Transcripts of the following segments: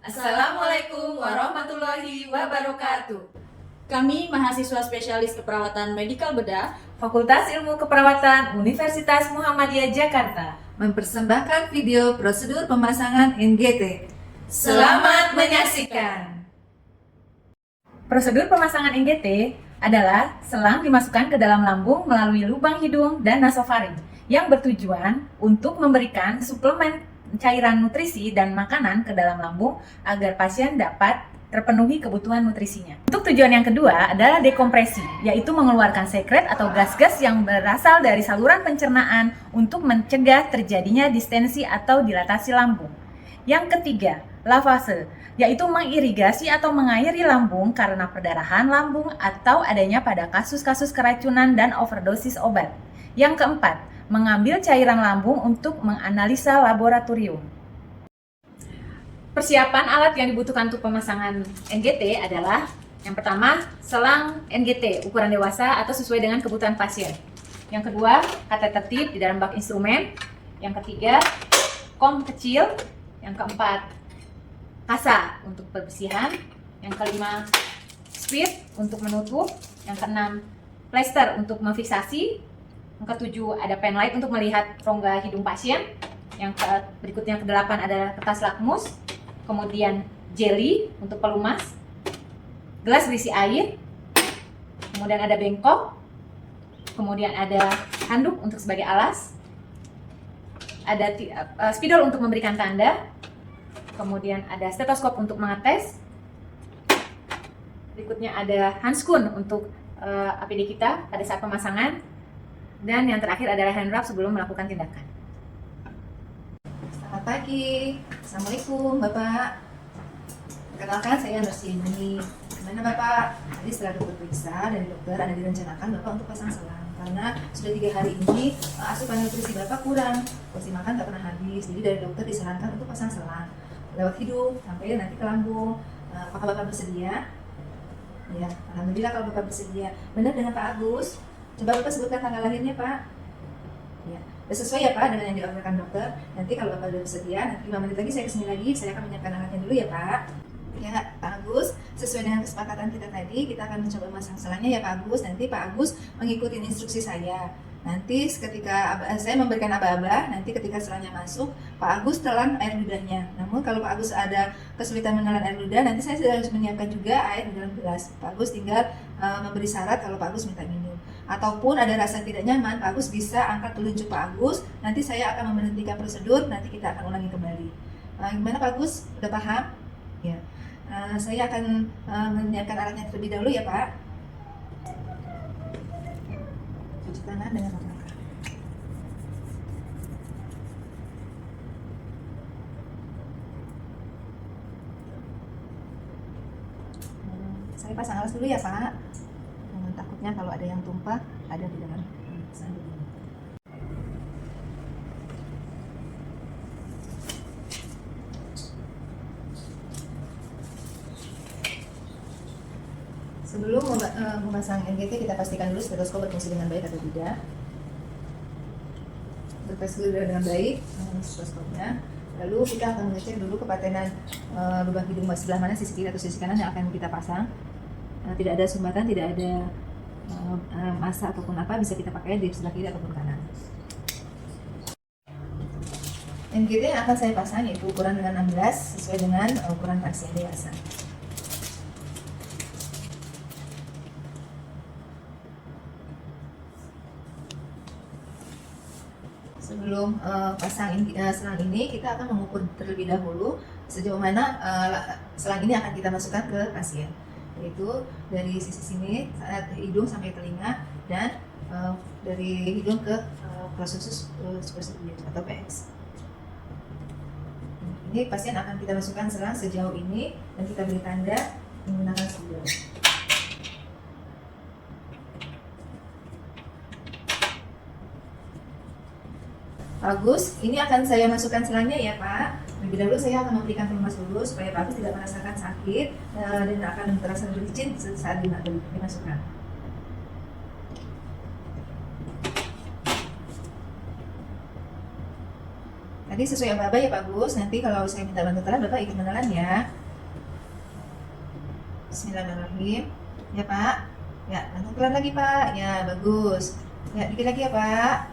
Assalamualaikum warahmatullahi wabarakatuh. Kami mahasiswa spesialis keperawatan medikal bedah Fakultas Ilmu Keperawatan Universitas Muhammadiyah Jakarta mempersembahkan video prosedur pemasangan NGT. Selamat menyaksikan. Prosedur pemasangan NGT adalah selang dimasukkan ke dalam lambung melalui lubang hidung dan nasofaring yang bertujuan untuk memberikan suplemen cairan nutrisi dan makanan ke dalam lambung agar pasien dapat terpenuhi kebutuhan nutrisinya. Untuk tujuan yang kedua adalah dekompresi, yaitu mengeluarkan sekret atau gas-gas yang berasal dari saluran pencernaan untuk mencegah terjadinya distensi atau dilatasi lambung. Yang ketiga, lavase, yaitu mengirigasi atau mengairi lambung karena perdarahan lambung atau adanya pada kasus-kasus keracunan dan overdosis obat. Yang keempat, mengambil cairan lambung untuk menganalisa laboratorium. Persiapan alat yang dibutuhkan untuk pemasangan NGT adalah yang pertama, selang NGT ukuran dewasa atau sesuai dengan kebutuhan pasien. Yang kedua, kateter tip di dalam bak instrumen. Yang ketiga, kom kecil. Yang keempat, kasa untuk pembersihan. Yang kelima, speed untuk menutup. Yang keenam, plester untuk memfiksasi. Yang ketujuh, ada pen light untuk melihat rongga hidung pasien. Yang berikutnya kedelapan adalah kertas lakmus. Kemudian jelly untuk pelumas. Gelas berisi air. Kemudian ada bengkok. Kemudian ada handuk untuk sebagai alas. Ada spidol untuk memberikan tanda. Kemudian ada stetoskop untuk mengetes. Berikutnya ada handskun untuk APD kita pada saat pemasangan. Dan yang terakhir adalah hand wrap sebelum melakukan tindakan. Selamat pagi. Assalamualaikum Bapak. Perkenalkan, saya Nursi ini. Gimana Bapak? Tadi setelah dokter periksa dari dokter ada direncanakan Bapak untuk pasang selang karena sudah 3 hari ini asupan nutrisi Bapak kurang, porsi makan tak pernah habis. Jadi dari dokter disarankan untuk pasang selang lewat hidung sampai nanti ke lambung. Apakah Bapak bersedia? Ya, alhamdulillah kalau Bapak bersedia. Benar dengan Pak Agus. Coba Bapak sebutkan tanggal lahirnya Pak. Ya, sesuai ya Pak dengan yang dilakukan dokter. Nanti kalau Bapak sudah bersedia, nanti 5 menit lagi saya kesini lagi. Saya akan menyiapkan alatnya dulu ya Pak. Ya Pak Agus, sesuai dengan kesepakatan kita tadi, kita akan mencoba masang selangnya ya Pak Agus. Nanti Pak Agus mengikuti instruksi saya. Nanti ketika saya memberikan aba-aba, nanti ketika selangnya masuk, Pak Agus telan air ludahnya. Namun kalau Pak Agus ada kesulitan menelan air ludah, nanti saya sudah harus menyiapkan juga air di dalam gelas. Pak Agus tinggal memberi syarat kalau Pak Agus minta minum. Ataupun ada rasa tidak nyaman, Pak Agus bisa angkat telunjuk Pak Agus. Nanti saya akan memberhentikan prosedur, nanti kita akan ulangi kembali. Gimana Pak Agus? Udah paham? Ya. Saya akan menyiapkan alatnya terlebih dahulu ya Pak. Cuci tangan dengan menggunakan. Saya pasang alas dulu ya Pak. Takutnya kalau ada yang tumpah ada di dalam sanduk ini. Sebelum memasang NGT, kita pastikan dulu stetoskop berfungsi dengan baik atau tidak. Berfungsi dengan baik stetoskopnya. Lalu kita akan mengecek dulu kepatenan lubang hidung sebelah mana, sisi kiri atau sisi kanan yang akan kita pasang. Tidak ada sumbatan, tidak ada massa ataupun apa, bisa kita pakai di sebelah kiri ataupun kanan. NGT yang akan saya pasang yaitu ukuran dengan 16 sesuai dengan ukuran pasien dewasa. Sebelum pasang selang ini, kita akan mengukur terlebih dahulu sejauh mana selang ini akan kita masukkan ke pasien, yaitu dari sisi sini hidung sampai telinga dan dari hidung ke prosesus atau PS. Ini pasien akan kita masukkan selang sejauh ini dan kita beri tanda menggunakan spidol. Bagus, ini akan saya masukkan selangnya ya Pak. Lebih dahulu saya akan memberikan pelumas dulu supaya Pak Agus tidak merasakan sakit dan akan terasa licin saat dimasukkan. Nanti sesuai Bapak ya Pak Gus. Nanti kalau saya minta bantuan Bapak ikut menelan ya. Bismillahirrahmanirrahim. Ya Pak. Ya, langsung pelan lagi Pak. Ya, bagus. Ya, dikit lagi ya Pak.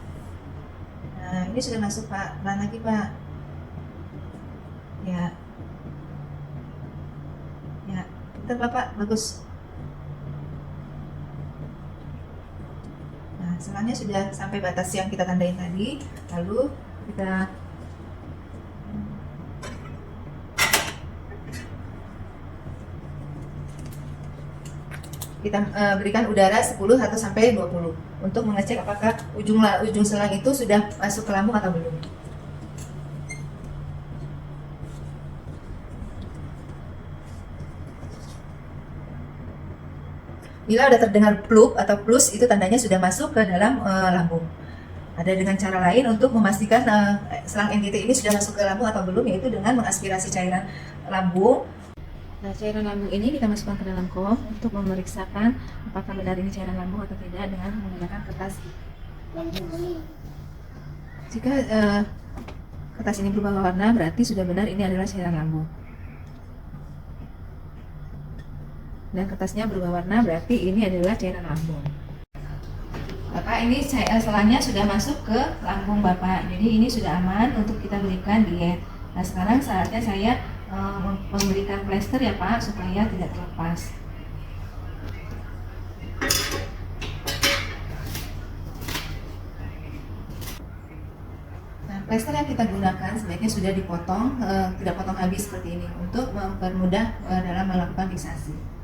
Nah, ini sudah masuk Pak. Pelan lagi Pak. Ya. Ya, bentar Bapak. Bagus. Nah, selangnya sudah sampai batas yang kita tandain tadi. Lalu kita berikan udara 10 atau sampai 20 untuk mengecek apakah ujung selang itu sudah masuk ke lambung atau belum. Bila ada terdengar plup atau plus, itu tandanya sudah masuk ke dalam lambung. Ada dengan cara lain untuk memastikan selang NGT ini sudah masuk ke lambung atau belum, yaitu dengan mengaspirasi cairan lambung. Nah, cairan lambung ini kita masukkan ke dalam kom untuk memeriksakan apakah benar ini cairan lambung atau tidak dengan menggunakan kertas. Jika kertas ini berubah warna, berarti sudah benar ini adalah cairan lambung. Dan kertasnya berubah warna, berarti ini adalah cairan lambung. Bapak, ini selangnya sudah masuk ke lambung Bapak, jadi ini sudah aman untuk kita berikan diet. Nah, sekarang saatnya saya memberikan plester ya Pak, supaya tidak terlepas. Nah, plester yang kita gunakan sebaiknya sudah dipotong, tidak potong habis seperti ini, untuk mempermudah dalam melakukan fiksasi.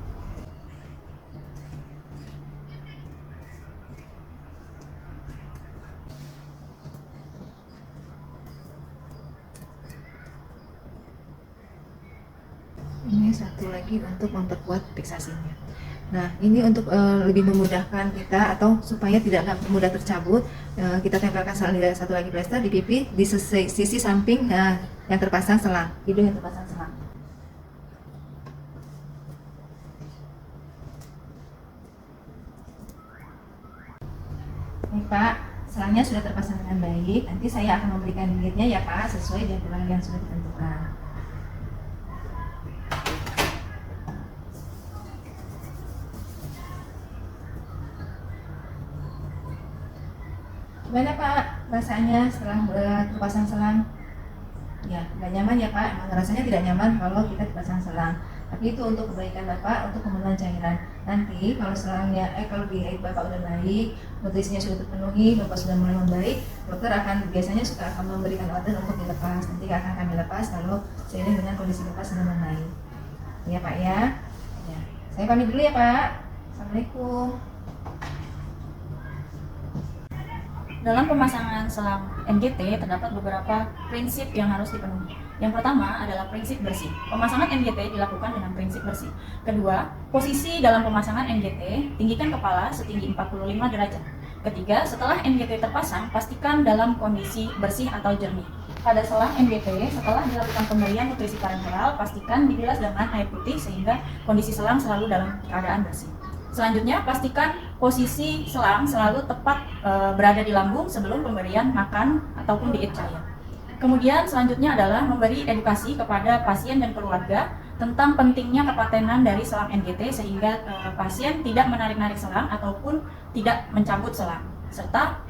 Ini satu lagi untuk memperkuat fiksasinya. Nah, ini untuk lebih memudahkan kita atau supaya tidak mudah tercabut, kita tempelkan satu lagi plester di pipi di sisi samping yang terpasang selang, hidung yang terpasang selang. Nih Pak, selangnya sudah terpasang dengan baik. Nanti saya akan memberikan dietnya ya Pak, sesuai jadwal yang sudah ditentukan. Gimana Pak rasanya setelah terpasang selang? Ya, nggak nyaman ya Pak, emang rasanya tidak nyaman kalau kita dipasang selang. Tapi itu untuk kebaikan Bapak, untuk pemenuhan cairan. Nanti kalau selangnya, kalau diet Bapak udah baik, nutrisinya sudah terpenuhi, Bapak sudah mulai membaik, dokter biasanya akan memberikan order untuk dilepas. Nanti akan kami lepas kalau seiring dengan kondisi Bapak sudah membaik. Ya Pak ya. Ya. Saya pamit dulu ya Pak. Assalamualaikum. Dalam pemasangan selang NGT terdapat beberapa prinsip yang harus dipenuhi. Yang pertama adalah prinsip bersih. Pemasangan NGT dilakukan dengan prinsip bersih. Kedua, posisi dalam pemasangan NGT, tinggikan kepala setinggi 45 derajat. Ketiga, setelah NGT terpasang, pastikan dalam kondisi bersih atau jernih. Pada selang NGT, setelah dilakukan pemberian nutrisi parenteral, pastikan dibilas dengan air putih sehingga kondisi selang selalu dalam keadaan bersih. Selanjutnya, pastikan posisi selang selalu tepat berada di lambung sebelum pemberian makan ataupun diet cair. Kemudian selanjutnya adalah memberi edukasi kepada pasien dan keluarga tentang pentingnya kepatenan dari selang NGT sehingga pasien tidak menarik-narik selang ataupun tidak mencabut selang, serta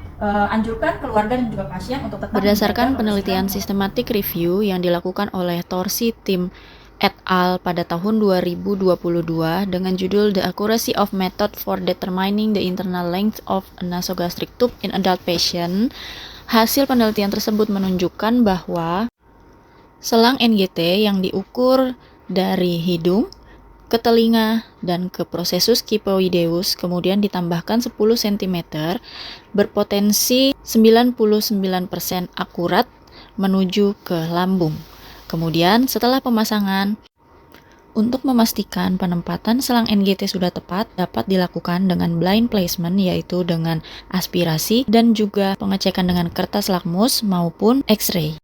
anjurkan keluarga dan juga pasien untuk tetap berdasarkan penelitian systematic review yang dilakukan oleh Torsi Tim et al. Pada tahun 2022 dengan judul The Accuracy of Method for Determining the Internal Length of a Nasogastric Tube in Adult Patient. Hasil penelitian tersebut menunjukkan bahwa selang NGT yang diukur dari hidung ke telinga dan ke prosesus kyphoideus kemudian ditambahkan 10 cm berpotensi 99% akurat menuju ke lambung. Kemudian setelah pemasangan, untuk memastikan penempatan selang NGT sudah tepat, dapat dilakukan dengan blind placement, yaitu dengan aspirasi dan juga pengecekan dengan kertas lakmus maupun X-ray.